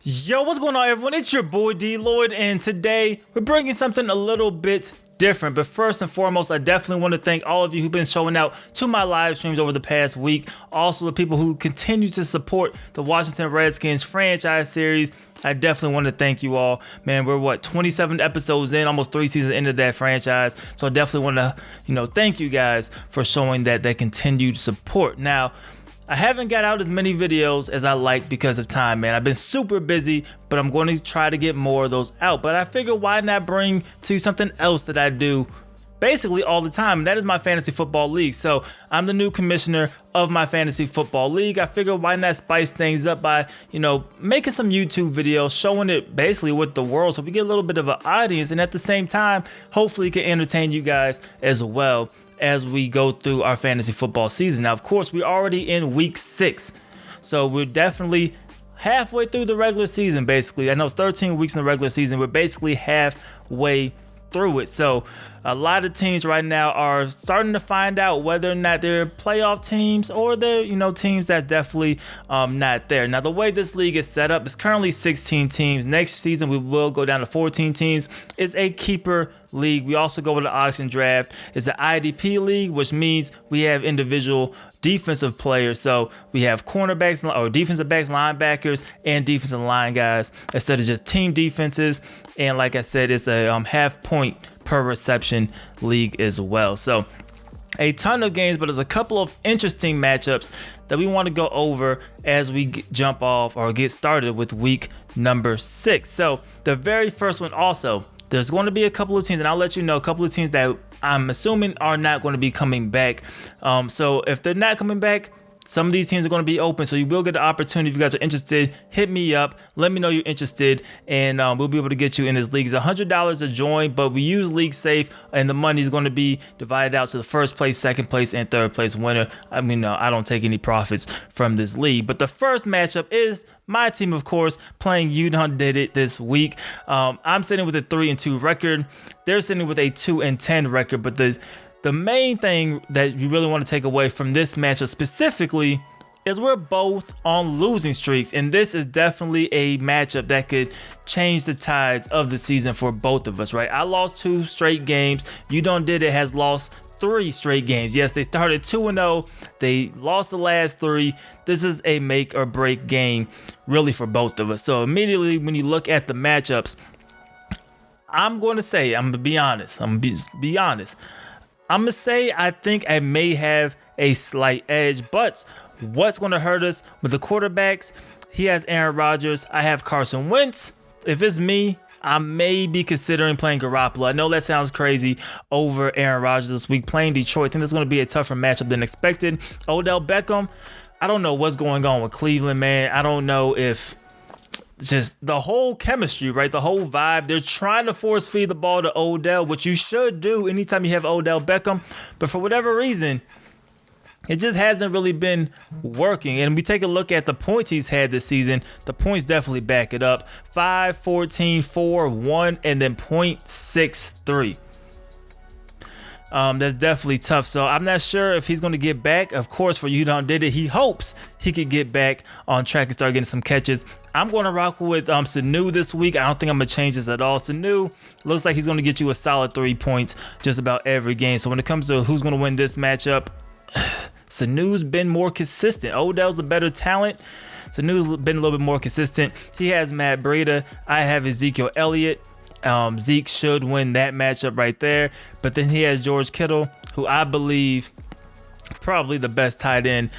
Yo, what's going on, everyone? It's your boy DLloyd, and today we're bringing something a little bit different. But first and foremost, I definitely want to thank all of you who've been showing out to my live streams over the past week. Also, the people who continue to support the Washington Redskins franchise series. I definitely want to thank you all. Man, we're 27 episodes in, almost 3 seasons into that franchise. So I definitely want to, thank you guys for showing that continued support. Now, I haven't got out as many videos as I like because of time, man. I've been super busy, but I'm going to try to get more of those out. But I figure why not bring to you something else that I do basically all the time, and that is my fantasy football league. So I'm the new commissioner of my fantasy football league. I figure why not spice things up by, making some YouTube videos, showing it basically with the world so we get a little bit of an audience, and at the same time, hopefully it can entertain you guys as well as we go through our fantasy football season. Now, of course, we're already in week 6, so we're definitely halfway through the regular season, basically. I know it's 13 weeks in the regular season. We're basically halfway through it. So a lot of teams right now are starting to find out whether or not they're playoff teams or they're, teams that's definitely not there. Now, the way this league is set up is currently 16 teams. Next season, we will go down to 14 teams. It's a keeper league. We also go with the auction draft. It's an IDP league, which means we have individual defensive players. So we have cornerbacks or defensive backs, linebackers, and defensive line guys instead of just team defenses. And like I said, it's a half point per reception league as well. So a ton of games, but there's a couple of interesting matchups that we want to go over as we jump off or get started with week number 6. So the very first one also, there's going to be a couple of teams, and I'll let you know a couple of teams that I'm assuming are not going to be coming back. So if they're not coming back, some of these teams are going to be open, so you will get the opportunity. If you guys are interested, hit me up. Let me know you're interested, and we'll be able to get you in this league. It's $100 to join, but we use League Safe, and the money is going to be divided out to the first place, second place, and third place winner. I mean, no, I don't take any profits from this league. But the first matchup is my team, of course, playing Undefeated this week. I'm sitting with a 3-2 record. They're sitting with a 2-10 record, but the main thing that you really want to take away from this matchup specifically is we're both on losing streaks, and this is definitely a matchup that could change the tides of the season for both of us, right? I lost 2 straight games. Undefeated has lost 3 straight games. Yes, they started 2-0. They lost the last 3. This is a make or break game really for both of us. So immediately when you look at the matchups, I'm going to be honest. I'm going to say I think I may have a slight edge, but what's going to hurt us with the quarterbacks? He has Aaron Rodgers. I have Carson Wentz. If it's me, I may be considering playing Garoppolo. I know that sounds crazy over Aaron Rodgers this week playing Detroit. I think there's going to be a tougher matchup than expected. Odell Beckham, I don't know what's going on with Cleveland, man. I don't know if just the whole chemistry, right? The whole vibe. They're trying to force feed the ball to Odell, which you should do anytime you have Odell Beckham. But for whatever reason, it just hasn't really been working. And we take a look at the points he's had this season. The points definitely back it up. 5, 14, 4, 1, and then 0.63. That's definitely tough. So I'm not sure if he's going to get back. Of course, for Undefeated, he hopes he could get back on track and start getting some catches. I'm going to rock with Sanu this week. I don't think I'm going to change this at all. Sanu looks like he's going to get you a solid 3 points just about every game. So when it comes to who's going to win this matchup, Sanu's been more consistent. Odell's the better talent. Sanu's been a little bit more consistent. He has Matt Breida. I have Ezekiel Elliott. Zeke should win that matchup right there. But then he has George Kittle, who I believe probably the best tight end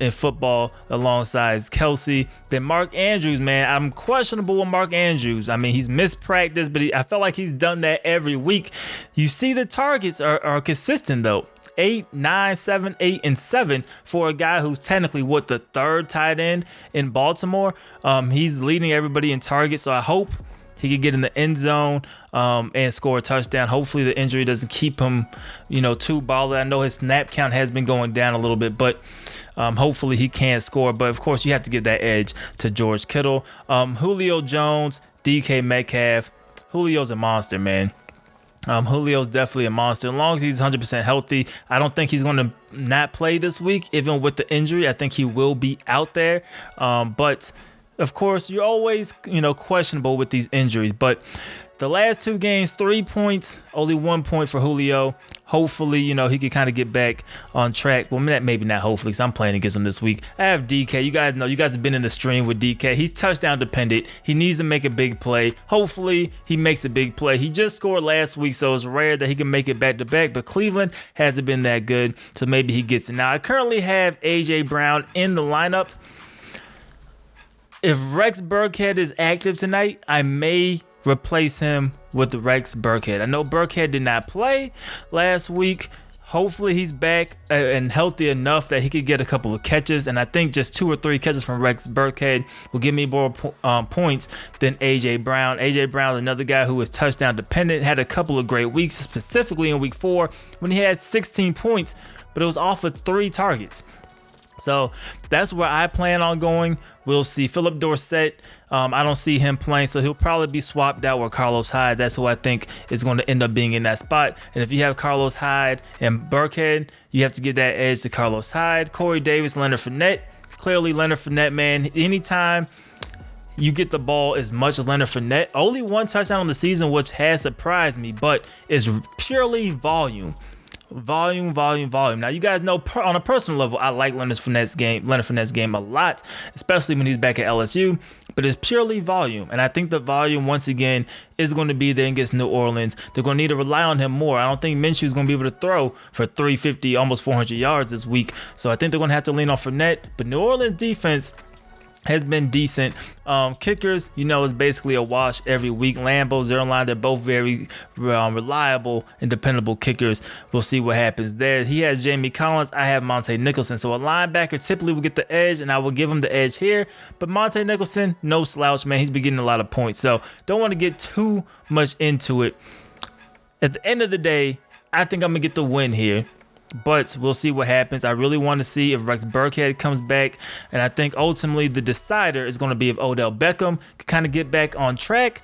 in football alongside Kelsey. Then Mark Andrews, man, I'm questionable with Mark Andrews. I mean, he's missed practice, but I felt like he's done that every week. You see the targets are consistent though. 8, 9, 7, 8, and 7 for a guy who's technically the 3rd tight end in Baltimore. He's leading everybody in targets, so I hope he could get in the end zone and score a touchdown. Hopefully the injury doesn't keep him, too bothered. I know his snap count has been going down a little bit, but hopefully he can score. But of course, you have to give that edge to George Kittle. Julio Jones, DK Metcalf. Julio's a monster, man. Julio's definitely a monster. As long as he's 100% healthy, I don't think he's going to not play this week, even with the injury. I think he will be out there. But of course, you're always, questionable with these injuries, but the last 2 games, 3 points, only 1 point for Julio. Hopefully, he can kind of get back on track. Well, maybe not hopefully, because I'm playing against him this week. I have DK. You guys know, you guys have been in the stream with DK. He's touchdown dependent. He needs to make a big play. Hopefully, he makes a big play. He just scored last week, so it's rare that he can make it back-to-back, but Cleveland hasn't been that good, so maybe he gets it. Now, I currently have A.J. Brown in the lineup. If Rex Burkhead is active tonight, I may replace him with Rex Burkhead. I know Burkhead did not play last week. Hopefully he's back and healthy enough that he could get a couple of catches, and I think just 2 or 3 catches from Rex Burkhead will give me more points than A.J. Brown. A.J. Brown, another guy who is touchdown dependent, had a couple of great weeks, specifically in week 4 when he had 16 points, but it was off of 3 targets. So that's where I plan on going. We'll see. Philip Dorsett, I don't see him playing, so he'll probably be swapped out with Carlos Hyde. That's who I think is going to end up being in that spot. And if you have Carlos Hyde and Burkhead, you have to give that edge to Carlos Hyde. Corey Davis, Leonard Fournette. Clearly, Leonard Fournette, man, anytime you get the ball as much as Leonard Fournette, only 1 touchdown on the season, which has surprised me, but it's purely volume. Volume. Now, you guys know on a personal level, I like Leonard Fournette's game a lot, especially when he's back at LSU, but it's purely volume. And I think the volume, once again, is going to be there against New Orleans. They're going to need to rely on him more. I don't think Minshew is going to be able to throw for 350, almost 400 yards this week. So I think they're going to have to lean on Fournette. But New Orleans defense has been decent. Kickers, is basically a wash every week. Lambeau, Zerline, they're both very reliable and dependable kickers. We'll see what happens there. He has Jamie Collins. I have Monte Nicholson. So a linebacker typically will get the edge, and I will give him the edge here. But Monte Nicholson, no slouch, man. He's been getting a lot of points. So don't want to get too much into it. At the end of the day, I think I'm going to get the win here. But we'll see what happens. I really want to see if Rex Burkhead comes back. And I think ultimately the decider is going to be if Odell Beckham can kind of get back on track.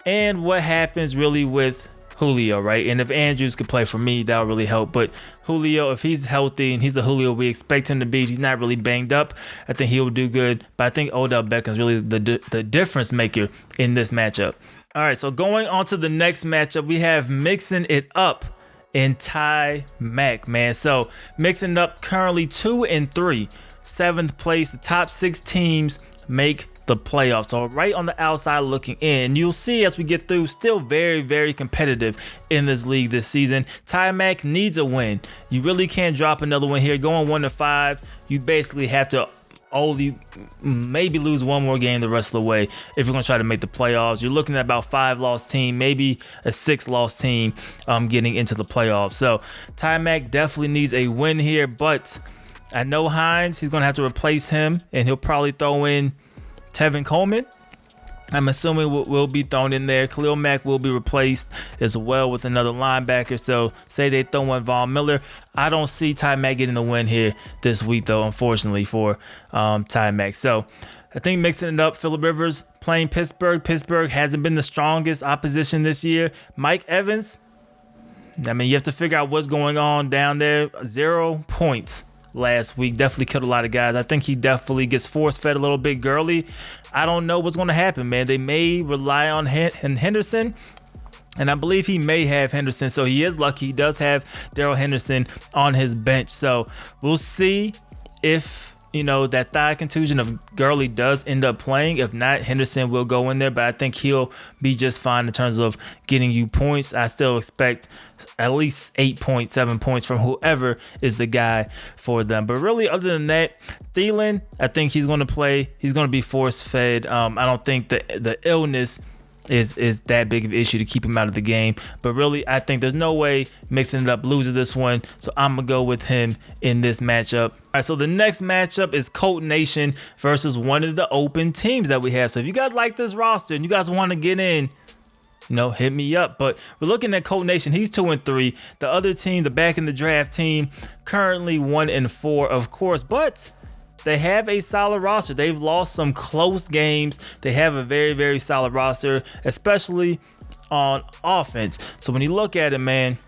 And what happens really with Julio, right? And if Andrews could play for me, that would really help. But Julio, if he's healthy and he's the Julio we expect him to be, he's not really banged up, I think he will do good. But I think Odell Beckham is really the difference maker in this matchup. All right, so going on to the next matchup, we have mixing it up and Ty Mack, man. So mixing up currently 2-3, 7th place. The top 6 teams make the playoffs. So right on the outside looking in, you'll see as we get through, still very, very competitive in this league this season. Ty Mack needs a win. You really can't drop another one here. Going 1-5, you basically have to only maybe lose 1 more game the rest of the way if you're going to try to make the playoffs. You're looking at about 5-loss team, maybe a 6-loss team getting into the playoffs. So Ty Mack definitely needs a win here, but I know Hines, he's going to have to replace him, and he'll probably throw in Tevin Coleman. I'm assuming will be thrown in there. Khalil Mack will be replaced as well with another linebacker. So say they throw in Von Miller. I don't see Ty Mack getting the win here this week, though, unfortunately for Ty Mack. So I think mixing it up, Phillip Rivers playing Pittsburgh. Pittsburgh hasn't been the strongest opposition this year. Mike Evans, I mean, you have to figure out what's going on down there. 0 points last week. Definitely killed a lot of guys. I think he definitely gets force-fed a little bit. Gurley, I don't know what's going to happen, man. They may rely on Henderson, and I believe he may have Henderson, so he is lucky. He does have Darrell Henderson on his bench, so we'll see if that thigh contusion of Gurley does end up playing. If not, Henderson will go in there, but I think he'll be just fine in terms of getting you points. I still expect at least 8 points, 7 points from whoever is the guy for them. But really, other than that, Thielen, I think he's going to play. He's going to be force-fed. I don't think the illness is that big of an issue to keep him out of the game. But really, I think there's no way mixing it up loses this one. So I'm going to go with him in this matchup. All right, so the next matchup is Colt Nation versus one of the open teams that we have. So if you guys like this roster and you guys want to get in, hit me up. But we're looking at Colt Nation. He's 2-3. The other team, the back in the draft team, currently 1-4, of course. But they have a solid roster. They've lost some close games. They have a very, very solid roster, especially on offense. So when you look at it, man,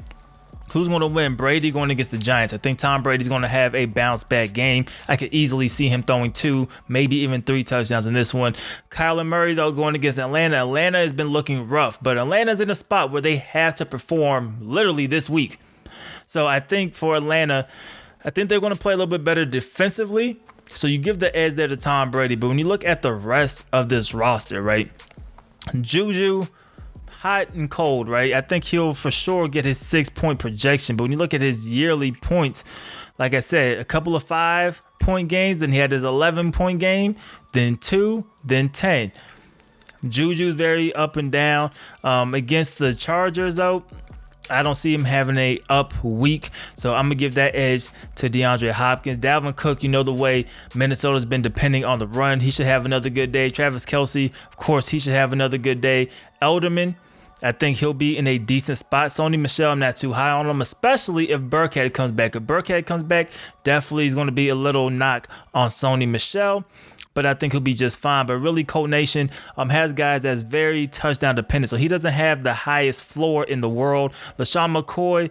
Who's going to win? Brady going against the Giants. I think Tom Brady's going to have a bounce back game. I could easily see him throwing 2, maybe even 3 touchdowns in this one. Kyler Murray, though, going against Atlanta. Atlanta has been looking rough, but Atlanta's in a spot where they have to perform literally this week. So I think for Atlanta, I think they're going to play a little bit better defensively. So you give the edge there to Tom Brady. But when you look at the rest of this roster, right? Juju, hot and cold, right? I think he'll for sure get his 6-point projection. But when you look at his yearly points, like I said, a couple of 5-point games, then he had his 11-point game, then 2, then 10. Juju's very up and down. Against the Chargers, though, I don't see him having a up week, so I'm going to give that edge to DeAndre Hopkins. Dalvin Cook, you know the way Minnesota's been depending on the run. He should have another good day. Travis Kelce, of course, he should have another good day. Elderman, I think he'll be in a decent spot. Sony Michel, I'm not too high on him, especially if Burkhead comes back. If Burkhead comes back, definitely is going to be a little knock on Sony Michel, but I think he'll be just fine. But really, Colt Nation has guys that's very touchdown dependent, so he doesn't have the highest floor in the world. LaShawn McCoy,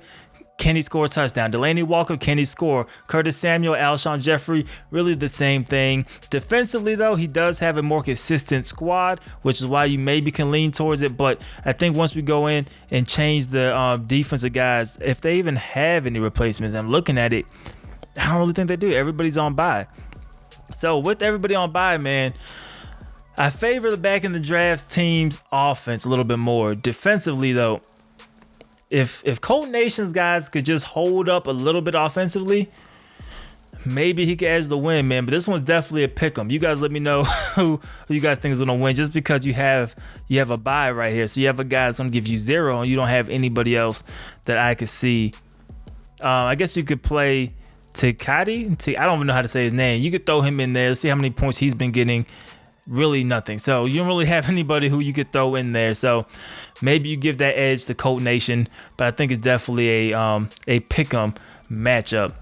can he score a touchdown? Delaney Walker, can he score? Curtis Samuel, Alshon Jeffrey, really the same thing. Defensively, though, he does have a more consistent squad, which is why you maybe can lean towards it. But I think once we go in and change the defensive guys, if they even have any replacements, I'm looking at it, I don't really think they do. Everybody's on bye. So with everybody on bye, man, I favor the back in the drafts team's offense a little bit more. Defensively, though, if Colt Nation's guys could just hold up a little bit offensively, maybe he could edge the win, man. But this one's definitely a pick 'em. You guys let me know who you guys think is going to win, just because you have a bye right here. So you have a guy that's going to give you 0, and you don't have anybody else that I could see. I guess you could play Tikati. I don't even know how to say his name. You could throw him in there. Let's see how many points he's been getting. Really nothing. So you don't really have anybody who you could throw in there. So maybe you give that edge to Colt Nation, but I think it's definitely a pick 'em matchup.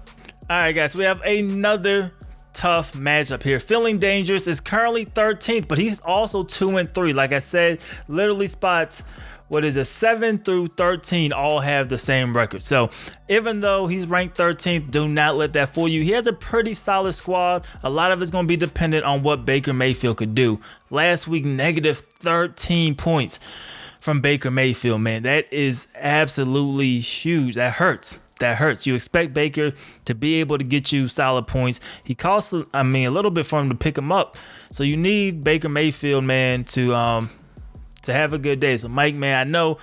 All right, guys, we have another tough matchup here. Feeling Dangerous is currently 13th, but he's also 2-3. Like I said, literally spots 7 through 13 all have the same record. So even though he's ranked 13th, do not let that fool you. He has a pretty solid squad. A lot of it's going to be dependent on what Baker Mayfield could do. Last week, negative 13 points from Baker Mayfield, man. That is absolutely huge. That hurts. You expect Baker to be able to get you solid points. He costs, a little bit for him to pick him up. So you need Baker Mayfield, man, to have a good day. So Mike, man, I know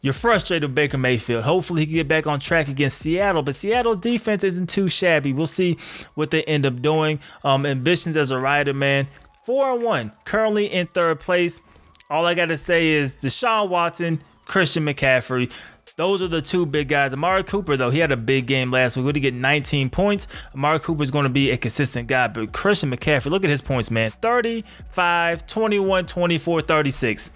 you're frustrated with Baker Mayfield. Hopefully he can get back on track against Seattle, but Seattle's defense isn't too shabby. We'll see what they end up doing. Ambitions as a rider, man. 4-1, currently in 3rd place. All I got to say is Deshaun Watson, Christian McCaffrey. Those are the 2 big guys. Amari Cooper, though, he had a big game last week. Would he get 19 points? Amari Cooper is going to be a consistent guy. But Christian McCaffrey, look at his points, man. 35, 21, 24, 36.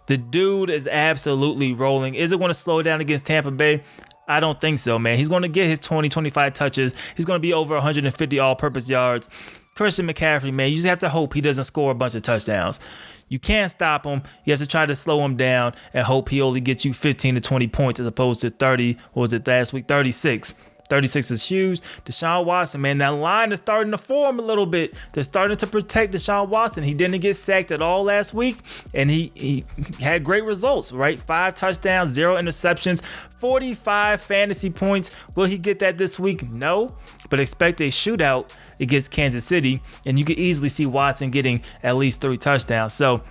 The dude is absolutely rolling. Is it going to slow down against Tampa Bay? I don't think so, man. He's going to get his 20, 25 touches. He's going to be over 150 all-purpose yards. Christian McCaffrey, man, you just have to hope he doesn't score a bunch of touchdowns. You can't stop him. You have to try to slow him down and hope he only gets you 15 to 20 points as opposed to 30. What was it last week? 36. 36 is huge. Deshaun Watson, man, that line is starting to form a little bit. They're starting to protect Deshaun Watson. He didn't get sacked at all last week, and he had great results, right? 5 touchdowns, 0 interceptions, 45 fantasy points. Will he get that this week? No, but expect a shootout against Kansas City, and you could easily see Watson getting at least 3 touchdowns. So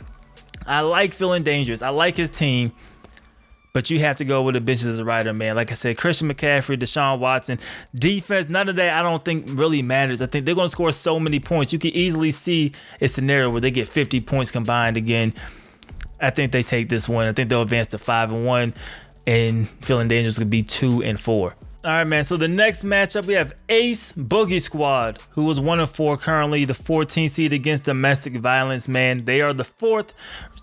I like Feeling Dangerous. I like his team. But you have to go with the benches as a rider, man. Like I said, Christian McCaffrey, Deshaun Watson, defense, none of that I don't think really matters. I think they're going to score so many points. You can easily see a scenario where they get 50 points combined again. I think they take this one. I think they'll advance to 5-1, and Feeling Dangerous could be 2-4. All right, man. So the next matchup, we have Ace Boogie Squad, who was 1-4 currently, the 14th seed against Domestic Violence, man. They are the 4th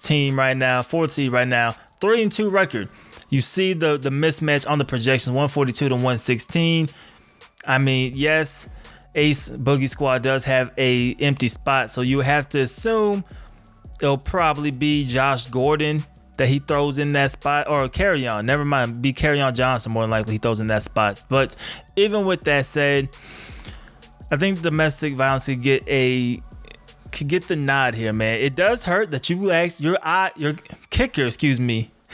team right now, 4th seed right now. 3-2 record. You see the mismatch on the projections, 142 to 116. I mean, yes, Ace Boogie Squad does have a empty spot, so you have to assume it'll probably be Josh Gordon that he throws in that spot, or Kerryon. Never mind, be Kerryon Johnson more than likely he throws in that spot. But even with that said, I think domestic violence could get the nod here, man. It does hurt that your kicker,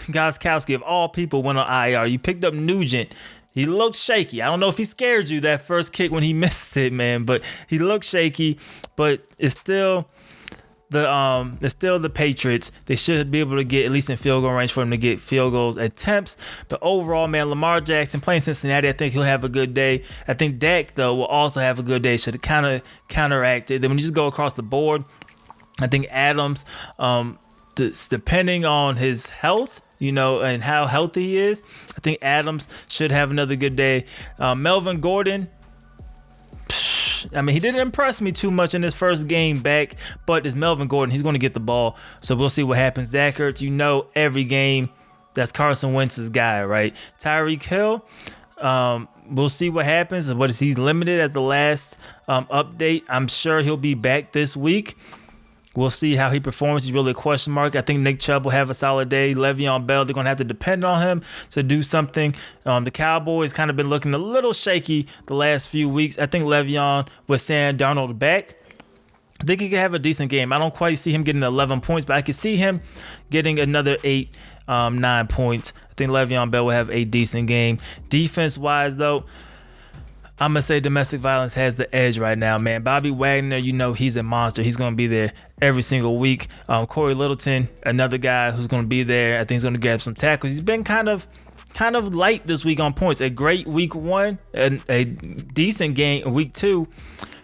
Gostkowski, of all people, went on IR. You picked up Nugent. He looked shaky. I don't know if he scared you that first kick when he missed it, man, but he looked shaky. But it's still the Patriots. They should be able to get at least in field goal range for him to get field goals attempts. But overall, man, Lamar Jackson playing Cincinnati, I think he'll have a good day. I think Dak, though, will also have a good day. Should kind of counteract it. Then when you just go across the board, I think Adams, depending on his health, and how healthy he is, I think Adams should have another good day. Melvin Gordon, I mean, he didn't impress me too much in his first game back, but it's Melvin Gordon. He's going to get the ball, so we'll see what happens. Zach Ertz, every game, that's Carson Wentz's guy, right? Tyreek Hill, we'll see what happens. What is he limited as the last update? I'm sure he'll be back this week. We'll see how he performs. He's really a question mark. I think Nick Chubb will have a solid day. Le'Veon Bell, they're going to have to depend on him to do something. The Cowboys kind of been looking a little shaky the last few weeks. I think Le'Veon with Sam Darnold back, I think he could have a decent game. I don't quite see him getting 11 points, but I can see him getting another 8, 9 points. I think Le'Veon Bell will have a decent game. Defense-wise, though, I'm going to say domestic violence has the edge right now, man. Bobby Wagner, he's a monster. He's going to be there every single week. Corey Littleton, another guy who's going to be there. I think he's going to grab some tackles. He's been kind of light this week on points. A great week 1, a decent game week 2.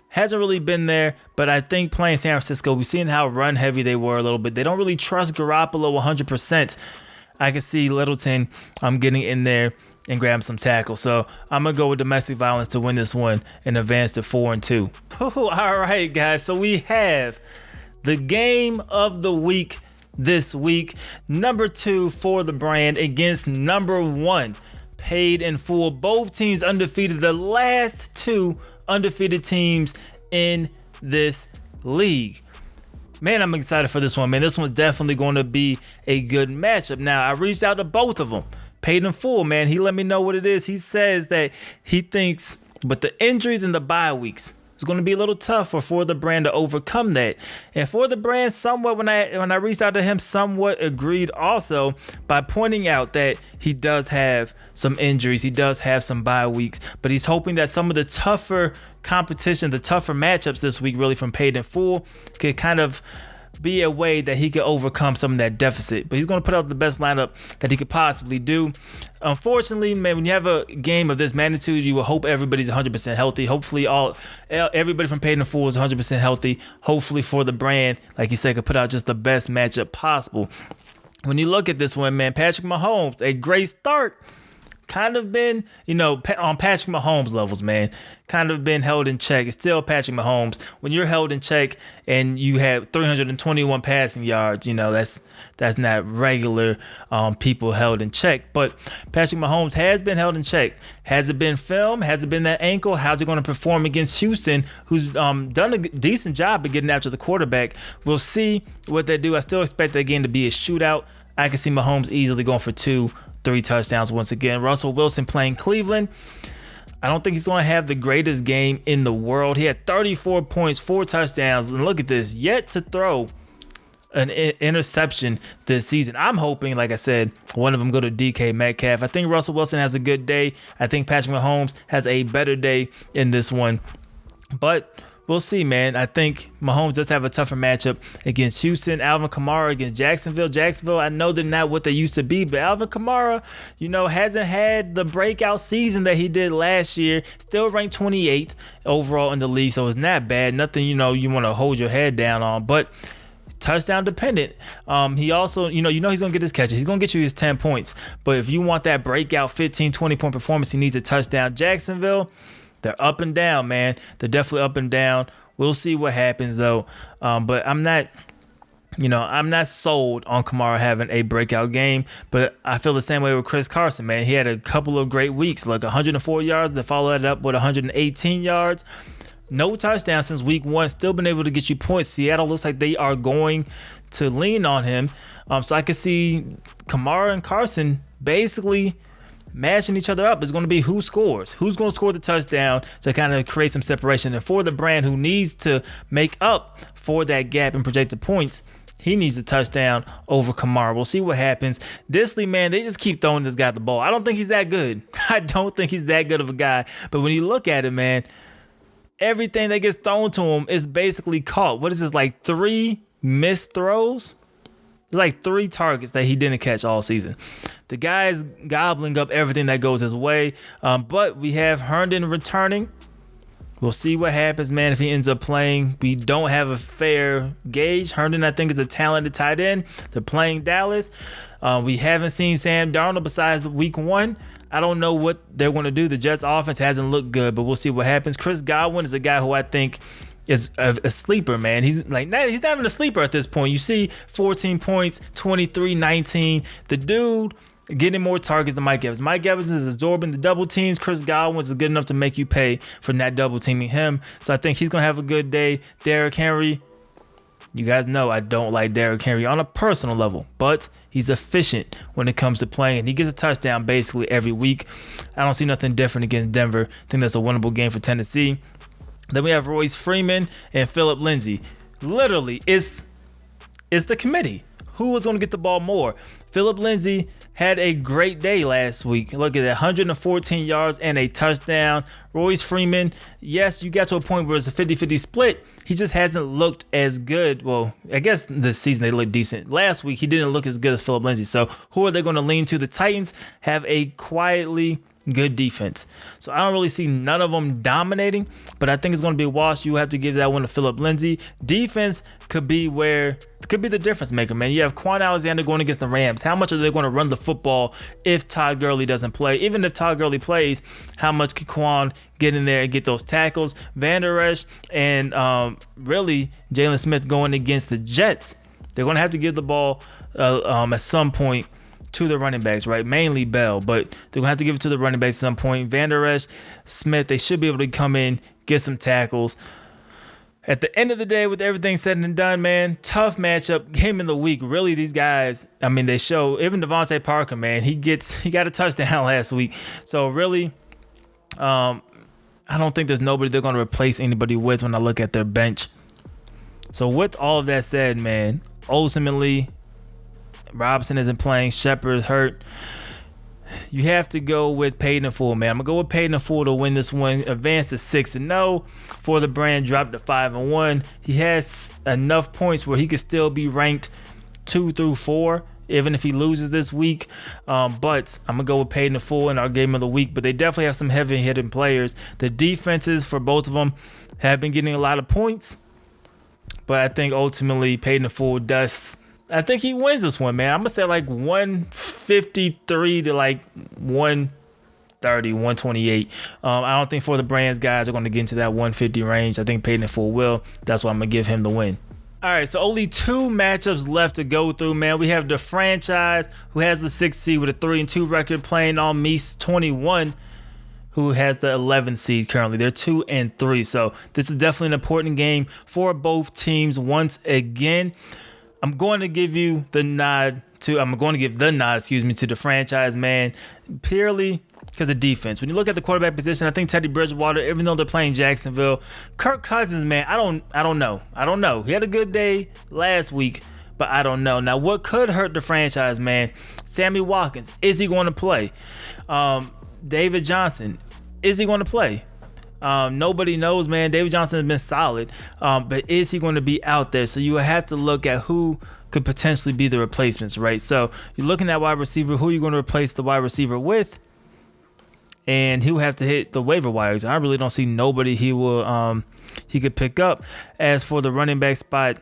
Hasn't really been there, but I think playing San Francisco, we've seen how run heavy they were a little bit. They don't really trust Garoppolo 100%. I can see Littleton getting in there and grab some tackles. So I'm going to go with domestic violence to win this one and advance to 4-2. All right, guys. So we have the game of the week this week. Number 2 for the brand against number 1, Paid in Full. Both teams undefeated. The last 2 undefeated teams in this league. Man, I'm excited for this one, man. This one's definitely going to be a good matchup. Now, I reached out to both of them. Paid in Full, man. He let me know what it is. He says that he thinks with the injuries and the bye weeks, it's going to be a little tough for the brand to overcome that. And for the brand, somewhat, when I reached out to him, somewhat agreed also by pointing out that he does have some injuries. He does have some bye weeks, but he's hoping that some of the tougher competition, the tougher matchups this week, really from Paid in Full, could kind of be a way that he could overcome some of that deficit. But he's going to put out the best lineup that he could possibly do. Unfortunately, man, when you have a game of this magnitude, you will hope everybody's 100% healthy. Hopefully everybody from Paid in Full is 100% healthy. Hopefully for the brand, like you said, could put out just the best matchup possible. When you look at this one, man, Patrick Mahomes, a great start. Kind of been, on Patrick Mahomes levels, man, kind of been held in check. It's still Patrick Mahomes. When you're held in check and you have 321 passing yards, that's not regular people held in check. But Patrick Mahomes has been held in check. Has it been film? Has it been that ankle? How's it going to perform against Houston, who's done a decent job of getting after the quarterback? We'll see what they do. I still expect that game to be a shootout. I can see Mahomes easily going for 2-3 touchdowns once again. Russell Wilson playing Cleveland. I don't think he's going to have the greatest game in the world. He had 34 points, 4 touchdowns, and look at this, yet to throw an interception this season. I'm hoping, like I said, one of them go to DK Metcalf. I think Russell Wilson has a good day. I think Patrick Mahomes has a better day in this one. But we'll see, man. I think Mahomes does have a tougher matchup against Houston. Alvin Kamara against Jacksonville. Jacksonville, I know they're not what they used to be, but Alvin Kamara, hasn't had the breakout season that he did last year. Still ranked 28th overall in the league, so it's not bad. Nothing, you want to hold your head down on, but touchdown dependent. He also, he's going to get his catches. He's going to get you his 10 points. But if you want that breakout 15, 20-point performance, he needs a touchdown. Jacksonville, they're up and down, man. They're definitely up and down. We'll see what happens, though. But I'm not sold on Kamara having a breakout game. But I feel the same way with Chris Carson, man. He had a couple of great weeks, like 104 yards, to follow that up with 118 yards. no touchdown since week 1, still been able to get you points. Seattle looks like they are going to lean on him. So I can see Kamara and Carson basically mashing each other up. It's going to be who scores. Who's going to score the touchdown to kind of create some separation. And for the brand who needs to make up for that gap and projected points, he needs the touchdown over Kamara. We'll see what happens. Disley, man, they just keep throwing this guy the ball. I don't think he's that good. I don't think he's that good of a guy. But when you look at it, man, everything that gets thrown to him is basically caught. What is this, like 3 missed throws? It's like 3 targets that he didn't catch all season. The guy's gobbling up everything that goes his way. But we have Herndon returning. We'll see what happens, man, if he ends up playing. We don't have a fair gauge. Herndon, I think, is a talented tight end. They're playing Dallas. We haven't seen Sam Darnold besides week 1. I don't know what they're going to do. The Jets offense hasn't looked good, but we'll see what happens. Chris Godwin is a guy who I think is a sleeper, man. He's not even a sleeper at this point. You see 14 points, 23, 19. The dude getting more targets than Mike Evans. Mike Evans is absorbing the double teams. Chris Godwin is good enough to make you pay for not double teaming him. So I think he's going to have a good day. Derrick Henry, you guys know I don't like Derrick Henry on a personal level, but he's efficient when it comes to playing. He gets a touchdown basically every week. I don't see nothing different against Denver. I think that's a winnable game for Tennessee. Then we have Royce Freeman and Phillip Lindsay. Literally, it's the committee. Who is going to get the ball more? Phillip Lindsay had a great day last week. Look at that, 114 yards and a touchdown. Royce Freeman, yes, you got to a point where it's a 50-50 split. He just hasn't looked as good. Well, I guess this season they looked decent. Last week, he didn't look as good as Phillip Lindsay. So who are they going to lean to? The Titans have a quietly good defense. So I don't really see none of them dominating, but I think it's going to be a wash. You have to give that one to Phillip Lindsay. Defense could be the difference maker, man. You have Quan Alexander going against the Rams. How much are they going to run the football if Todd Gurley doesn't play? Even if Todd Gurley plays, how much could Quan get in there and get those tackles? Van Der Esch and really Jalen Smith going against the Jets. They're going to have to give the ball at some point to the running backs, right? Mainly Bell, but they're going to have to give it to the running backs at some point. Van Der Esch, Smith, they should be able to come in, get some tackles. At the end of the day, with everything said and done, man, tough matchup, game in the week. Really, these guys, I mean, they show, even Devontae Parker, man, he got a touchdown last week. So really, I don't think there's nobody they're going to replace anybody with when I look at their bench. So with all of that said, man, ultimately, Robinson isn't playing. Shepard's hurt. You have to go with Peyton Full, man. I'm going to go with Peyton Full to win this one. Advance to 6-0. For the brand, drop to 5-1. He has enough points where he could still be ranked 2 through 4, even if he loses this week. But I'm going to go with Peyton Full in our game of the week. But they definitely have some heavy-hitting players. The defenses for both of them have been getting a lot of points. But I think ultimately Peyton Full does. I think he wins this one, man. I'm going to say like 153 to like 130, 128. I don't think for the Brands guys are going to get into that 150 range. I think Peyton Full will. That's why I'm going to give him the win. All right, so only 2 matchups left to go through, man. We have the franchise who has the 6th seed with a 3-2 record playing on Meese 21, who has the 11th seed currently. They're 2-3. So this is definitely an important game for both teams once again. I'm going to give the nod to the franchise, man, purely because of defense. When you look at the quarterback position, I think Teddy Bridgewater, even though they're playing Jacksonville, Kirk Cousins, man, I don't know. He had a good day last week, but I don't know. Now, what could hurt the franchise, man? Sammy Watkins, is he going to play? David Johnson, is he going to play? Nobody knows, man. David Johnson has been solid, but is he going to be out there? So you have to look at who could potentially be the replacements, right? So you're looking at wide receiver. Who are you going to replace the wide receiver with? And he'll have to hit the waiver wires. I really don't see nobody he could pick up. As for the running back spot,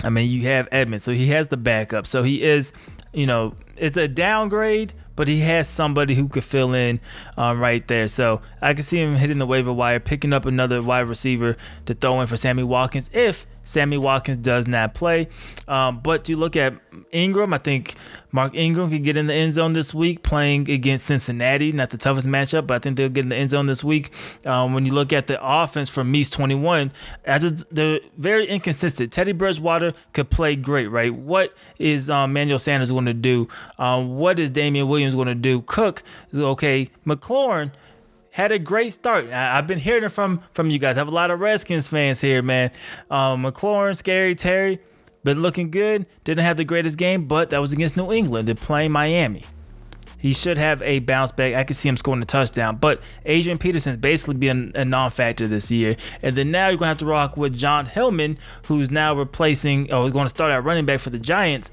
I mean, you have Edmonds, so he has the backup. So he is, it's a downgrade, but he has somebody who could fill in right there. So I can see him hitting the waiver wire, picking up another wide receiver to throw in for Sammy Watkins if Sammy Watkins does not play. But you look at Ingram, I think Mark Ingram could get in the end zone this week playing against Cincinnati. Not the toughest matchup, but I think they'll get in the end zone this week. When you look at the offense from Meese 21, they're very inconsistent. Teddy Bridgewater could play great, right? What is Manuel Sanders going to do? What is Damian Williams going to do? Cook is okay. McLaurin had a great start. I've been hearing it from you guys. I have a lot of Redskins fans here, man. McLaurin, Scary Terry, been looking good. Didn't have the greatest game, but that was against New England. They're playing Miami. He should have a bounce back. I can see him scoring a touchdown. But Adrian Peterson's basically been a non-factor this year. And then now you're going to have to rock with John Hillman, who's now going to start at running back for the Giants.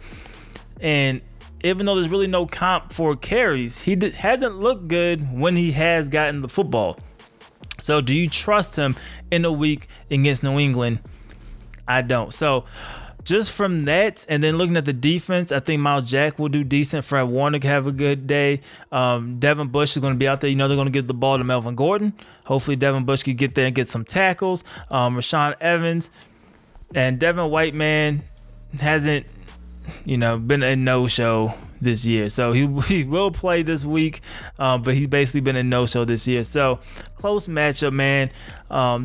And even though there's really no comp for carries, he hasn't looked good when he has gotten the football. So do you trust him in a week against New England? I don't. So just from that, and then looking at the defense, I think Miles Jack will do decent. Fred Warner can have a good day. Devin Bush is going to be out there. They're going to give the ball to Melvin Gordon. Hopefully Devin Bush can get there and get some tackles. Rashaan Evans and Devin White, man, hasn't been a no-show this year. So he will play this week, but he's basically been a no-show this year. So close matchup, man.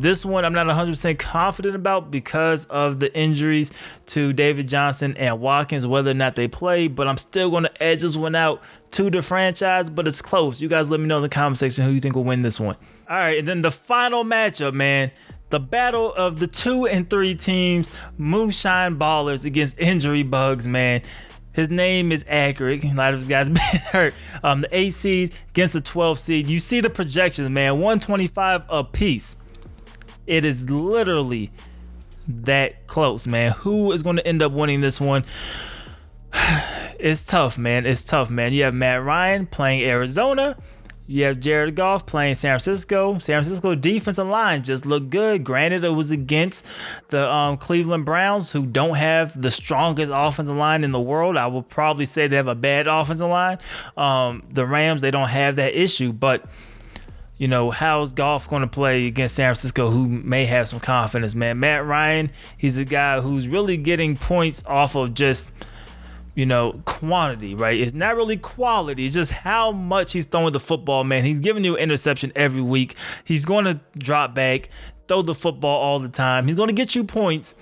This one I'm not 100% confident about because of the injuries to David Johnson and Watkins, whether or not they play, but I'm still going to edge this one out to the franchise, but it's close. You guys let me know in the comment section who you think will win this one. All right, and then the final matchup, man. The battle of the 2 and 3 teams, Moonshine Ballers against Injury Bugs, man. His name is accurate. A lot of his guys been hurt. The 8 seed against the 12 seed. You see the projections, man. 125 apiece. It is literally that close, man. Who is going to end up winning this one? It's tough, man. It's tough, man. You have Matt Ryan playing Arizona. You have Jared Goff playing San Francisco. San Francisco defensive line just looked good. Granted, it was against the Cleveland Browns, who don't have the strongest offensive line in the world. I will probably say they have a bad offensive line. The Rams, they don't have that issue. But, how's Goff going to play against San Francisco, who may have some confidence, man? Matt Ryan, he's a guy who's really getting points off of just quantity, right? It's not really quality. It's just how much he's throwing the football, man. He's giving you an interception every week. He's going to drop back, throw the football all the time. He's going to get you points.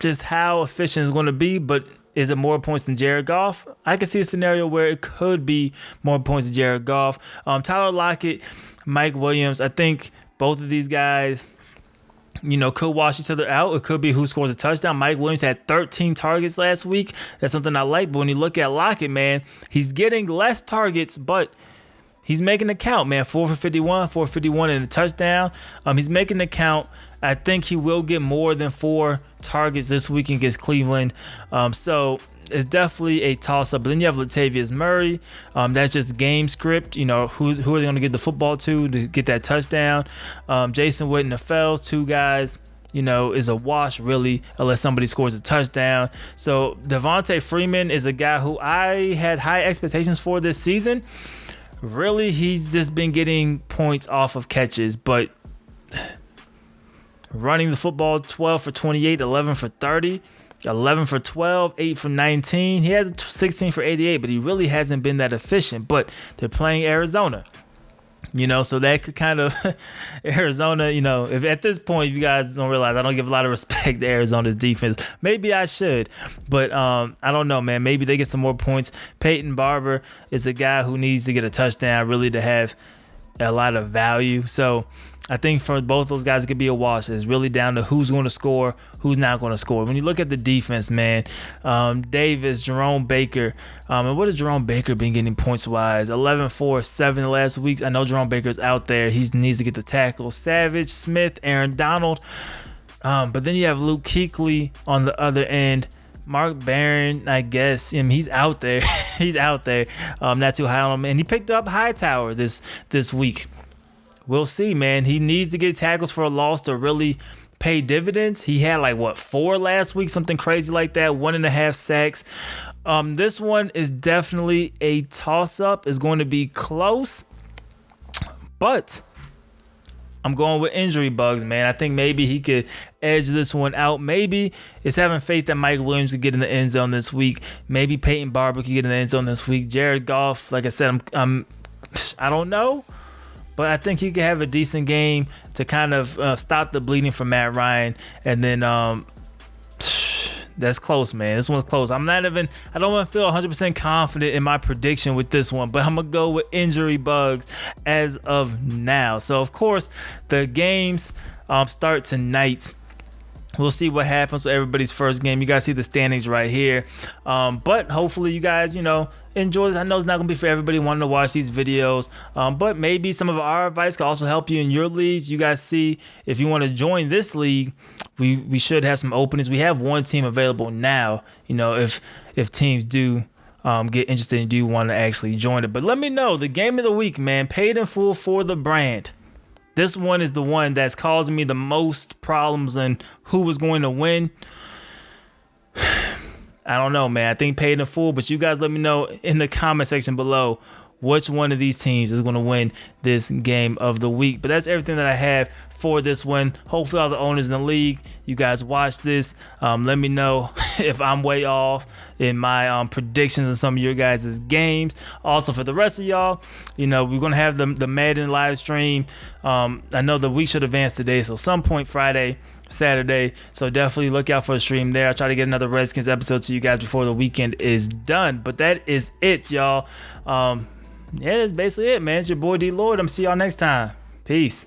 Just how efficient it's going to be, but is it more points than Jared Goff? I can see a scenario where it could be more points than Jared Goff. Tyler Lockett, Mike Williams, I think both of these guys could wash each other out. It could be who scores a touchdown. Mike Williams had 13 targets last week. That's something I like. But when you look at Lockett, man, he's getting less targets, but he's making it count, man. 4 for 51 and a touchdown. He's making it count. I think he will get more than 4 targets this week against Cleveland. So it's definitely a toss-up. But then you have Latavius Murray. That's just game script. Who are they going to get the football to get that touchdown? Jason Witten and Fells, 2 guys, is a wash, really, unless somebody scores a touchdown. So Devontae Freeman is a guy who I had high expectations for this season. Really, he's just been getting points off of catches, but running the football, 12 for 28, 11 for 30. 11 for 12, 8 for 19. He had 16 for 88, but he really hasn't been that efficient. But they're playing Arizona, so that could kind of Arizona, if at this point you guys don't realize I don't give a lot of respect to Arizona's defense. Maybe I should, but I don't know, man. Maybe they get some more points. Peyton Barber is a guy who needs to get a touchdown really to have a lot of value. So I think for both those guys, it could be a wash. It's really down to who's going to score, who's not going to score. When you look at the defense, man, Davis, Jerome Baker, and what has Jerome Baker been getting points-wise? 11, 4, 7 the last weeks. I know Jerome Baker's out there. He needs to get the tackle. Savage, Smith, Aaron Donald. But then you have Luke Kuechly on the other end. Mark Barron, I guess, he's out there. He's out there. Not too high on him. And he picked up Hightower this week. We'll see, man. He needs to get tackles for a loss to really pay dividends. He had like what, 4 last week, something crazy like that, 1.5 sacks. This one is definitely a toss-up. It's going to be close, but I'm going with injury bugs, man. I think maybe he could edge this one out. Maybe it's having faith that Mike Williams could get in the end zone this week. Maybe Peyton Barber could get in the end zone this week. Jared Goff, like I said, I don't know, but I think he could have a decent game to kind of stop the bleeding from Matt Ryan. And then that's close, man. This one's close. I don't want to feel 100% confident in my prediction with this one, but I'm going to go with injury bugs as of now. So, of course, the games start tonight. We'll see what happens with everybody's first game. You guys see the standings right here. But hopefully you guys, enjoy this. I know it's not going to be for everybody wanting to watch these videos. But maybe some of our advice can also help you in your leagues. You guys see, if you want to join this league, we should have some openings. We have one team available now, if teams do get interested and do want to actually join it. But let me know, the game of the week, man, paid in full for the brand. This one is the one that's causing me the most problems and who was going to win. I don't know, man. I think paid in full, but you guys let me know in the comment section below which one of these teams is going to win this game of the week. But that's everything that I have for this one. Hopefully all the owners in the league, you guys watch this. Let me know if I'm way off in my predictions of some of your guys' games. Also, for the rest of y'all, we're going to have the Madden live stream. I know the week should advance today, so some point Friday, Saturday, so definitely look out for a stream there. I'll try to get another Redskins episode to you guys before the weekend is done. But that is it, y'all. Yeah, that's basically it, man. It's your boy D Lloyd. I'm see y'all next time. Peace.